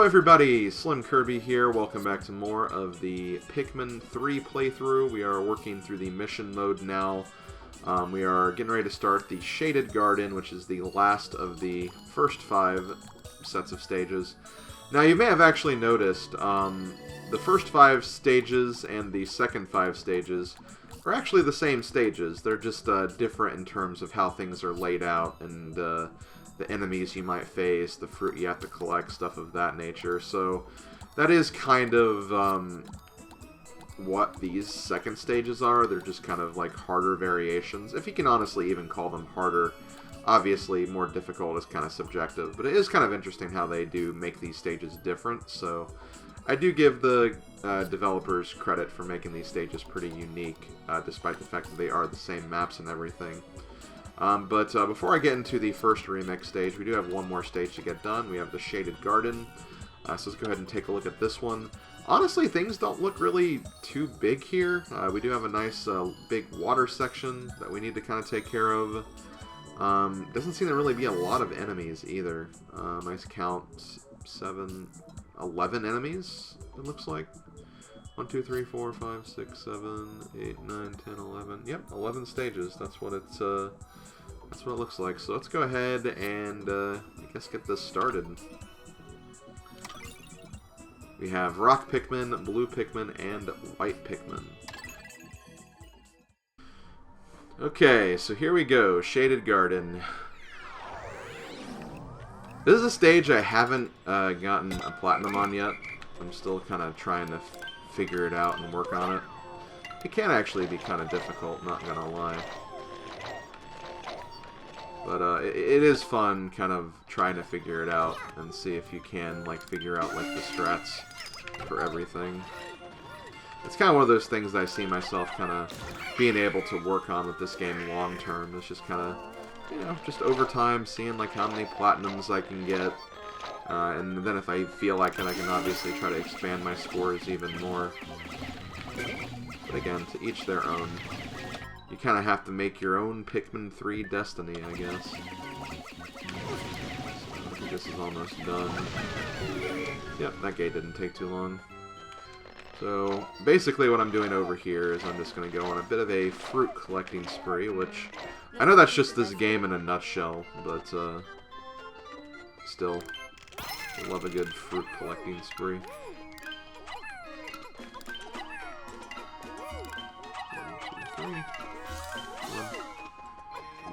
everybody, SlimKirby here. Welcome back to more of the Pikmin 3 playthrough. We are working through the mission mode now. We are getting ready to start the Shaded Garden, which is the last of the first 5 sets of stages. Now, you may have actually noticed the first 5 stages and the second 5 stages are actually the same stages. They're just different in terms of how things are laid out and the enemies you might face, the fruit you have to collect, stuff of that nature. So that is kind of what these second stages are. They're just kind of like harder variations, if you can honestly even call them harder. Obviously, more difficult is kind of subjective, but it is kind of interesting how they do make these stages different. So I do give the developers credit for making these stages pretty unique, despite the fact that they are the same maps and everything. But before I get into the first remix stage, we do have one more stage to get done. We have the Shaded Garden. So let's go ahead and take a look at this one. Honestly, things don't look really too big here. We do have a nice big water section that we need to kind of take care of. Doesn't seem to really be a lot of enemies either. Nice count, 11 enemies, it looks like. 1, 2, 3, 4, 5, 6, 7, 8, 9, 10, 11. Yep, 11 stages. That's what it's that's what it looks like. So let's go ahead and I guess get this started. We have Rock Pikmin, Blue Pikmin, and White Pikmin. Okay, so here we go. Shaded Garden. This is a stage I haven't gotten a platinum on yet. I'm still kind of trying to figure it out and work on it. It can actually be kind of difficult, not gonna lie. But it is fun kind of trying to figure it out and see if you can like figure out like the strats for everything. It's kind of one of those things that I see myself kind of being able to work on with this game long term. It's just kind of, you know, just over time seeing like how many platinums I can get. And then if I feel like it, I can obviously try to expand my scores even more. But again, to each their own. You kind of have to make your own Pikmin 3 destiny, I guess. So, I think this is almost done. Yep, that gate didn't take too long. So, basically what I'm doing over here is I'm just going to go on a bit of a fruit collecting spree, which I know that's just this game in a nutshell, but still, I love a good fruit collecting spree.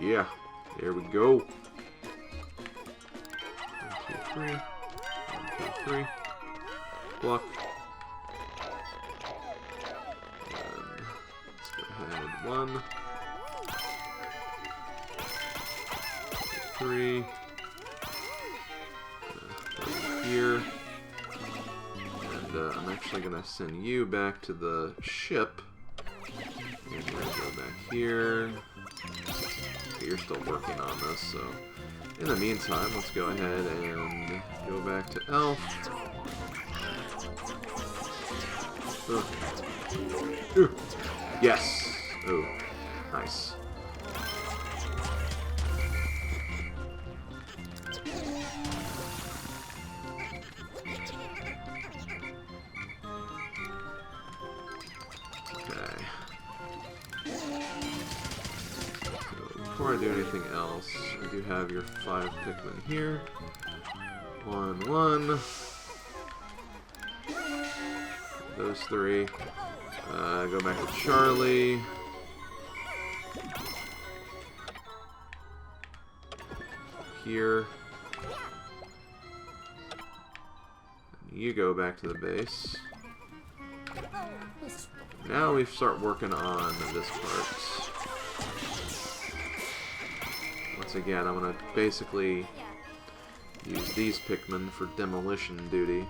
Yeah, there we go. 1, 2, 3. 1, 2, 3. Pluck. And let's go ahead. 1, 2, 3. Here. And I'm actually going to send you back to the ship. And we're going to go back here. Okay, you're still working on this, so in the meantime, let's go ahead and go back to Elf. Ooh. Yes! Oh, nice. Before I do anything else, we do have your 5 Pikmin here. 1, 1. Those 3. Go back to Charlie. Here. You go back to the base. Now we start working on this part. Once again, I'm going to basically use these Pikmin for demolition duty.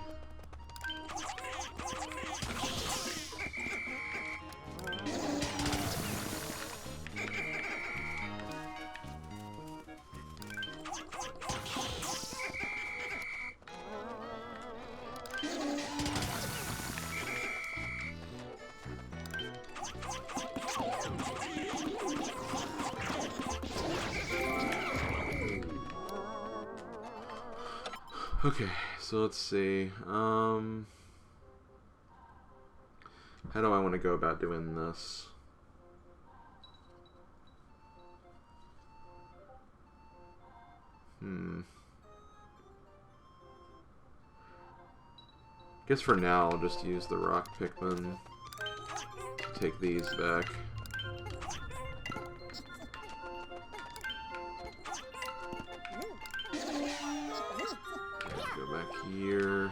Okay, so let's see. How do I want to go about doing this? Guess for now I'll just use the rock Pikmin to take these back. Go back here.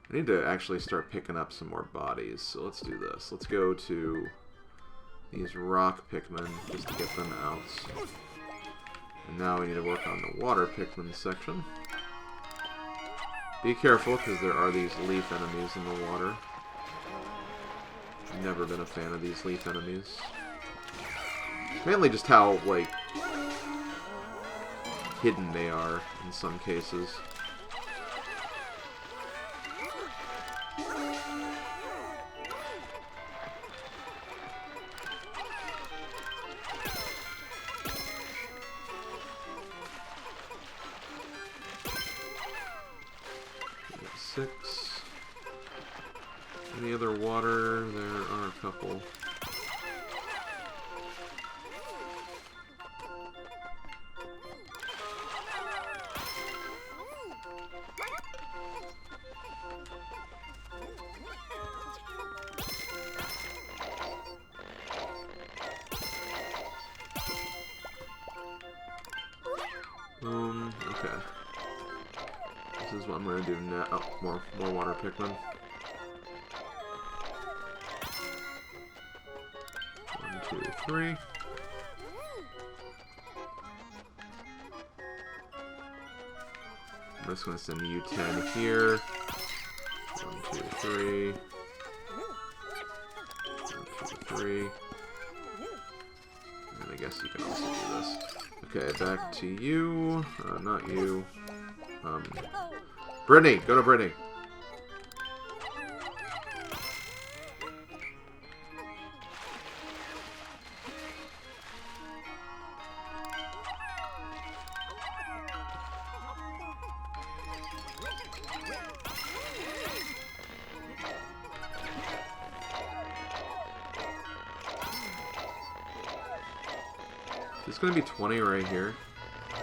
I need to actually start picking up some more bodies, so let's do this. Let's go to these rock Pikmin just to get them out. And now we need to work on the water Pikmin section. Be careful, because there are these leaf enemies in the water. I've never been a fan of these leaf enemies. Mainly just how, like, hidden they are in some cases. Any other water? There are a couple. Okay. This is what I'm gonna do now. Oh, more water Pikmin. 1, 2, 3. I'm just gonna send you 10 here. 1, 2, 3. 1, 2, 3. And I guess you can also do this. Okay, back to you. Not you. Brittany! Go to Brittany! Is this gonna be 20 right here? I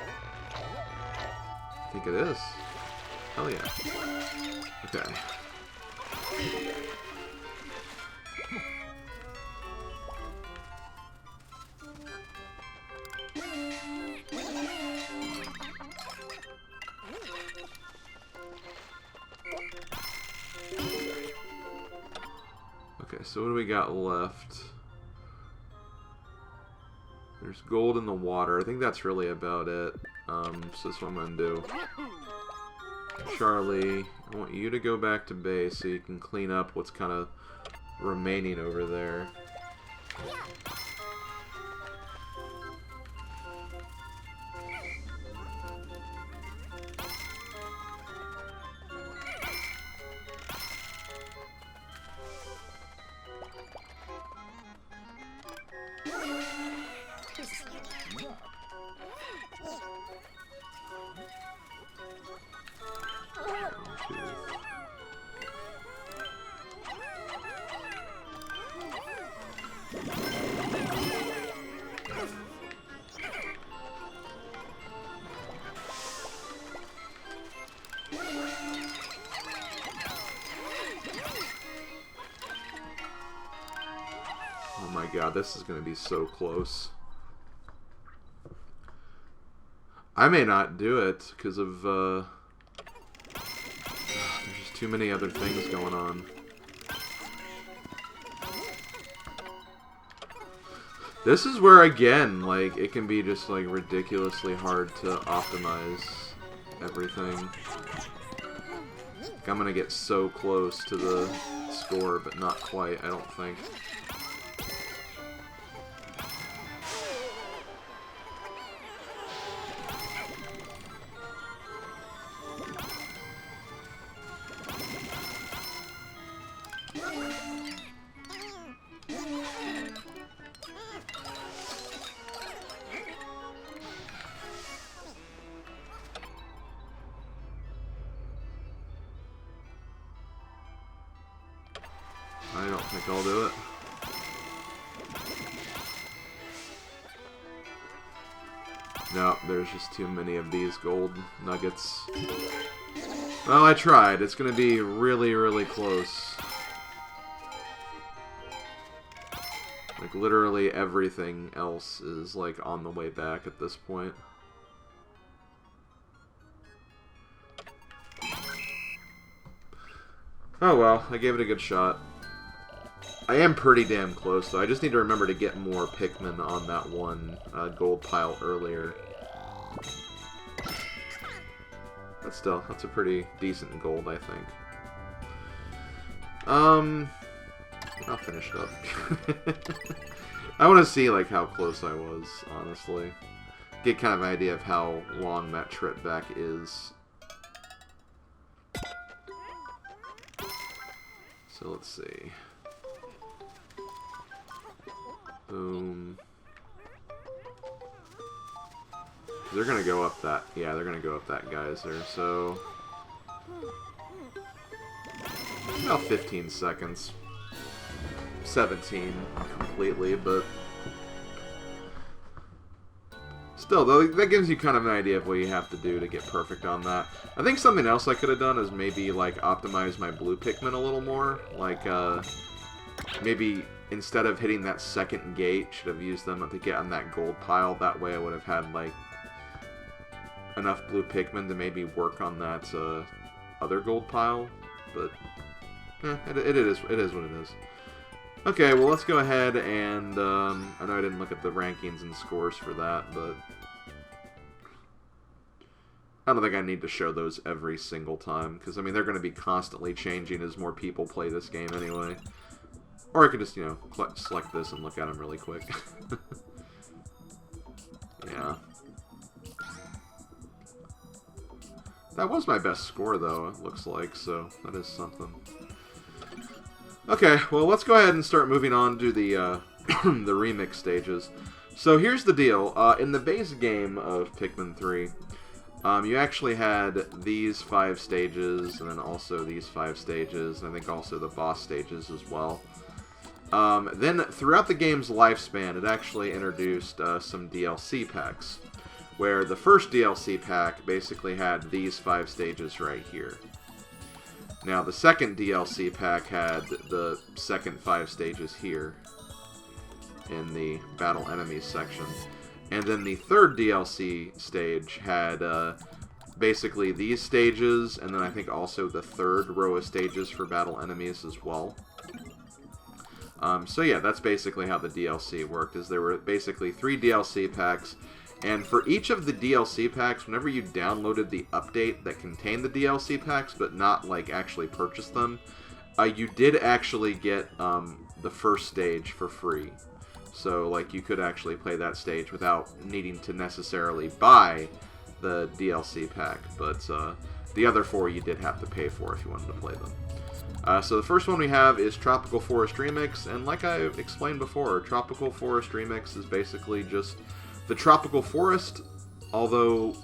think it is. Hell yeah. Okay. Okay, so what do we got left? There's gold in the water. I think that's really about it. So that's what I'm gonna do. Charlie, I want you to go back to base so you can clean up what's kind of remaining over there. Oh my god, this is going to be so close. I may not do it because of, there's just too many other things going on. This is where, again, like, it can be just, like, ridiculously hard to optimize everything. I'm gonna get so close to the score, but not quite, I don't think. I don't think I'll do it. No, there's just too many of these gold nuggets. Well, I tried. It's going to be really, really close. Like, literally everything else is, like, on the way back at this point. Oh well, I gave it a good shot. I am pretty damn close, though. I just need to remember to get more Pikmin on that one gold pile earlier. But still, that's a pretty decent gold, I think. I'll finish it up. I want to see, like, how close I was, honestly. Get kind of an idea of how long that trip back is. So let's see. Boom. They're gonna go up that. Yeah, they're gonna go up that geyser. So about 15 seconds. 17 completely, but still, though, that gives you kind of an idea of what you have to do to get perfect on that. I think something else I could have done is maybe like optimize my blue Pikmin a little more. Like maybe instead of hitting that second gate, should have used them to get on that gold pile. That way I would have had, like, enough blue Pikmin to maybe work on that other gold pile. But, it is what it is. Okay, well, let's go ahead and, I know I didn't look at the rankings and scores for that, but I don't think I need to show those every single time, because, I mean, they're going to be constantly changing as more people play this game anyway. Or I could just, you know, select this and look at them really quick. Yeah. That was my best score, though, it looks like, so that is something. Okay, well, let's go ahead and start moving on to the, the remix stages. So here's the deal. In the base game of Pikmin 3, you actually had these 5 stages, and then also these 5 stages, and I think also the boss stages as well. Then, throughout the game's lifespan, it actually introduced some DLC packs, where the first DLC pack basically had these 5 stages right here. Now, the second DLC pack had the second 5 stages here, in the Battle Enemies section. And then the third DLC stage had basically these stages, and then I think also the third row of stages for Battle Enemies as well. So yeah, that's basically how the DLC worked, is there were basically 3 DLC packs, and for each of the DLC packs, whenever you downloaded the update that contained the DLC packs, but not, like, actually purchased them, you did actually get the first stage for free. So, like, you could actually play that stage without needing to necessarily buy the DLC pack, but the other 4 you did have to pay for if you wanted to play them. So the first one we have is Tropical Forest Remix, and like I explained before, Tropical Forest Remix is basically just the Tropical Forest, although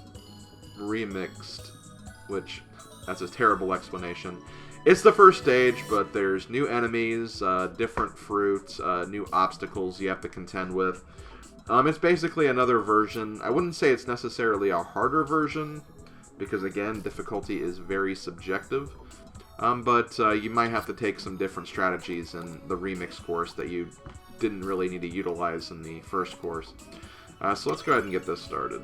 remixed, which, that's a terrible explanation. It's the first stage, but there's new enemies, different fruits, new obstacles you have to contend with. It's basically another version. I wouldn't say it's necessarily a harder version, because again, difficulty is very subjective. But you might have to take some different strategies in the remix course that you didn't really need to utilize in the first course. So let's go ahead and get this started.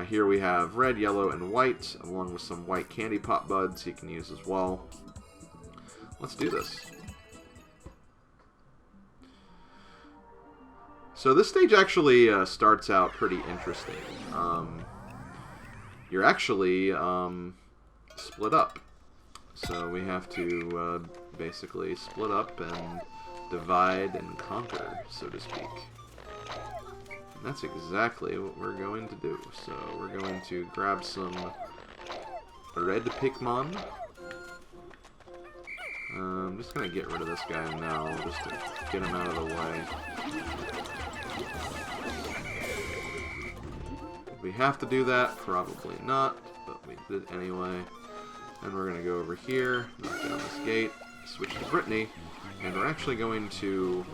Here we have red, yellow, and white, along with some white candy pop buds you can use as well. Let's do this. So this stage actually starts out pretty interesting. You're actually split up. So we have to basically split up and divide and conquer, so to speak. And that's exactly what we're going to do. So we're going to grab some red Pikmin. I'm just going to get rid of this guy now, just to get him out of the way. Did we have to do that? Probably not, but we did anyway. And we're going to go over here, knock down this gate, switch to Brittany, and we're actually going to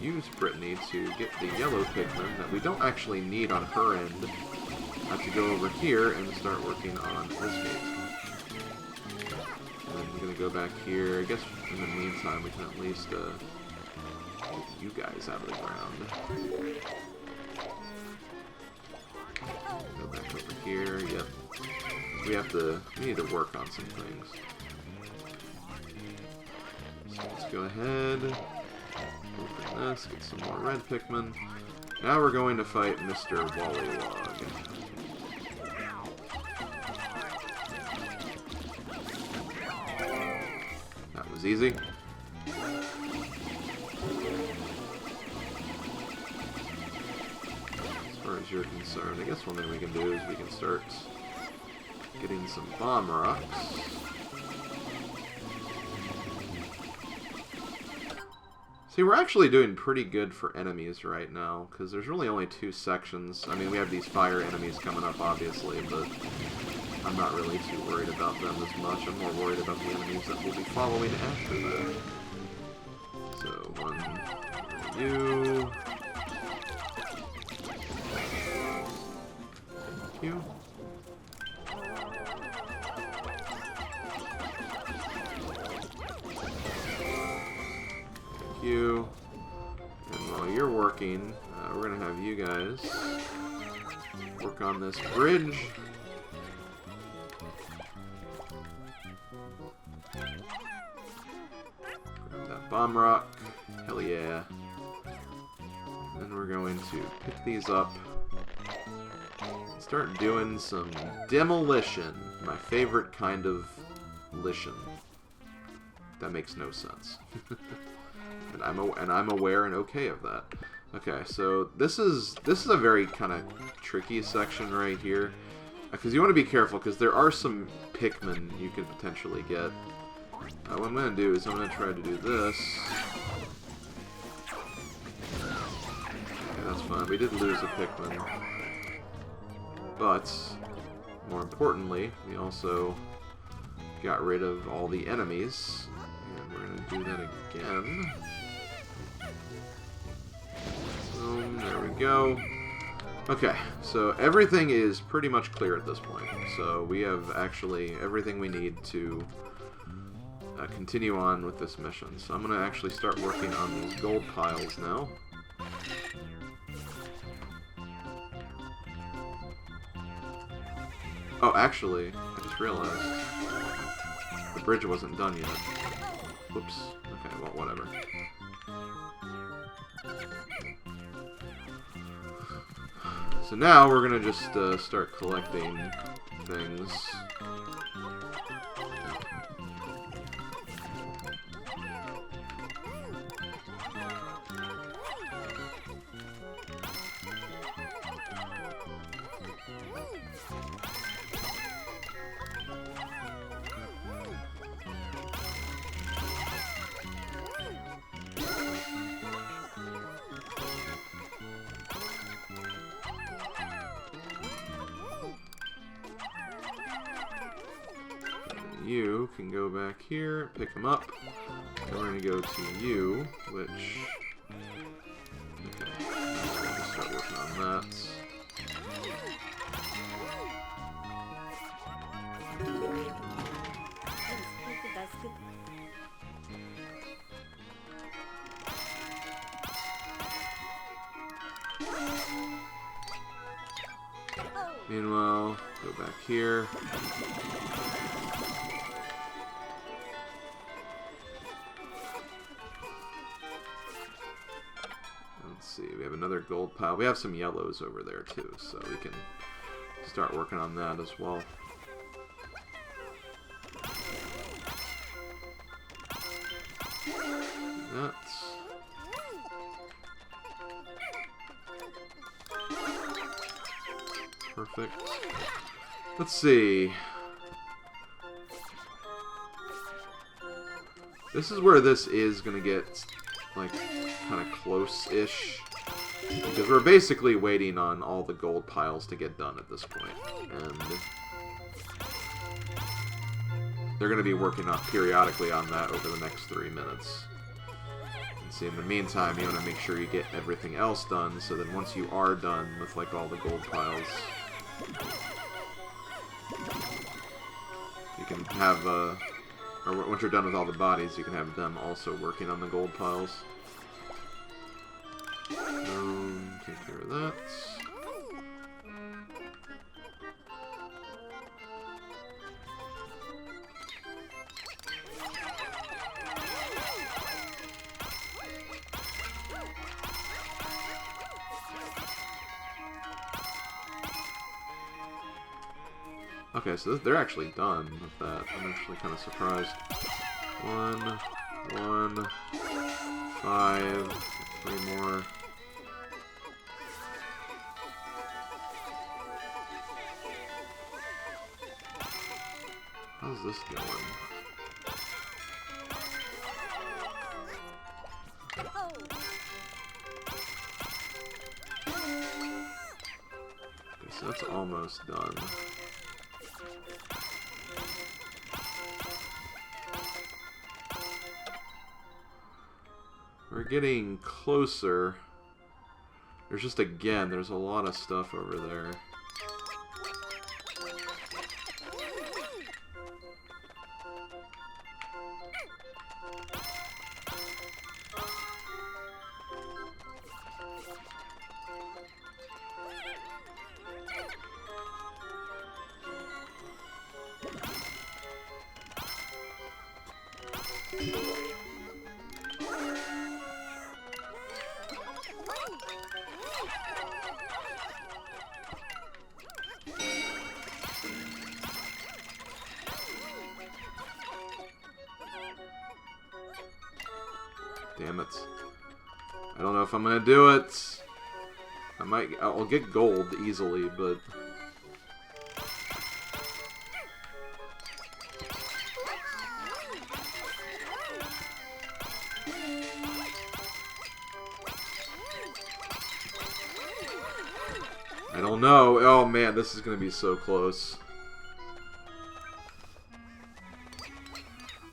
use Brittany to get the yellow Pikmin that we don't actually need on her end. To go over here and start working on this gate. And we're going to go back here. I guess in the meantime we can at least get you guys out of the ground. Go back over here. Yep. We need to work on some things. So let's go ahead. Open this, get some more red Pikmin. Now we're going to fight Mr. Wallywog. That was easy. As far as you're concerned, I guess one thing we can do is we can start getting some bomb rocks. See, we're actually doing pretty good for enemies right now, because there's really only 2 sections. I mean, we have these fire enemies coming up, obviously, but I'm not really too worried about them as much. I'm more worried about the enemies that will be following after that. So, one for you. Thank you. You. And while you're working, we're going to have you guys work on this bridge. Grab that bomb rock. Hell yeah. Then we're going to pick these up and start doing some demolition. My favorite kind of lition. That makes no sense. And I'm aware and okay of that. Okay, so this is a very kind of tricky section right here, because you want to be careful, because there are some Pikmin you could potentially get. What I'm going to do is I'm going to try to do this. Okay, that's fine. We did lose a Pikmin, but more importantly, we also got rid of all the enemies, and we're going to do that again. There we go. Okay, so everything is pretty much clear at this point. So we have actually everything we need to continue on with this mission. So I'm going to actually start working on these gold piles now. Oh, actually, I just realized the bridge wasn't done yet. Whoops. Okay, well, whatever. So now we're gonna just start collecting things. You can go back here, pick them up, and we're going to go to you, which... Okay, we're going to start working on that. Meanwhile, go back here. Let's see, we have another gold pile. We have some yellows over there too, so we can start working on that as well. that. Perfect. Let's see. This is where this is going to get, like, kind of close-ish. Because we're basically waiting on all the gold piles to get done at this point. And they're going to be working on periodically on that over the next 3 minutes. And see, in the meantime, you want to make sure you get everything else done, so then once you are done with, like, all the gold piles, you can have, or once you're done with all the bodies, you can have them also working on the gold piles. Take care of that. Okay, so they're actually done with that. I'm actually kind of surprised. 1, 1, 5, 3 more. How's this going? Okay, so that's almost done. We're getting closer. There's just, again, there's a lot of stuff over there. Damn it. I don't know if I'm gonna do it. I'll get gold easily, but... I don't know. Oh man, this is gonna be so close.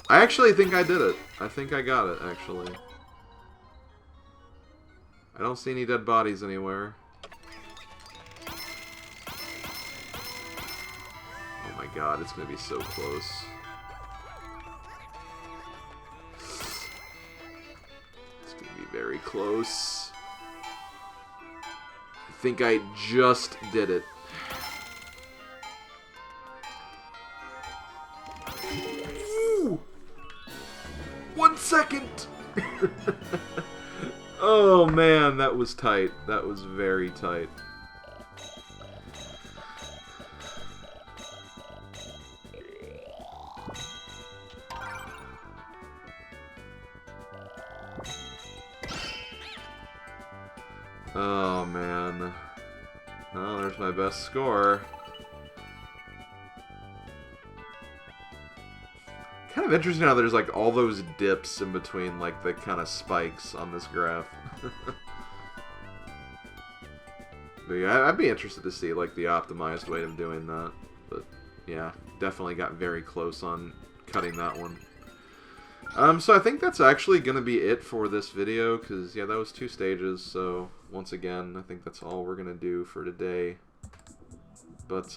I actually think I did it. I think I got it, actually. I don't see any dead bodies anywhere. Oh my god, it's gonna be so close. It's gonna be very close. I think I just did it. Ooh! 1 second! Oh man, that was tight. That was very tight. Oh man. Oh, there's my best score. Kind of interesting how there's like all those dips in between like the kind of spikes on this graph. But yeah, I'd be interested to see like the optimized way of doing that. But yeah, definitely got very close on cutting that one. So I think that's actually going to be it for this video, because yeah, that was 2 stages, so once again, I think that's all we're going to do for today. But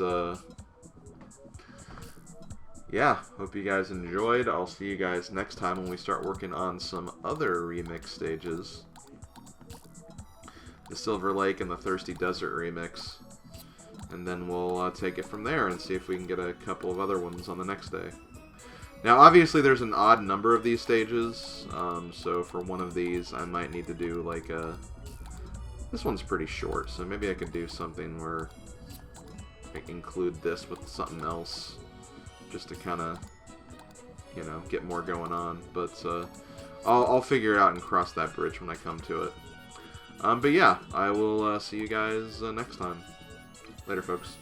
yeah, hope you guys enjoyed. I'll see you guys next time when we start working on some other remix stages. The Silver Lake and the Thirsty Desert remix. And then we'll take it from there and see if we can get a couple of other ones on the next day. Now, obviously, there's an odd number of these stages, so for one of these, I might need to do, like, a... This one's pretty short, so maybe I could do something where I include this with something else, just to kind of, you know, get more going on. But I'll figure it out and cross that bridge when I come to it. But yeah, I will see you guys next time. Later, folks.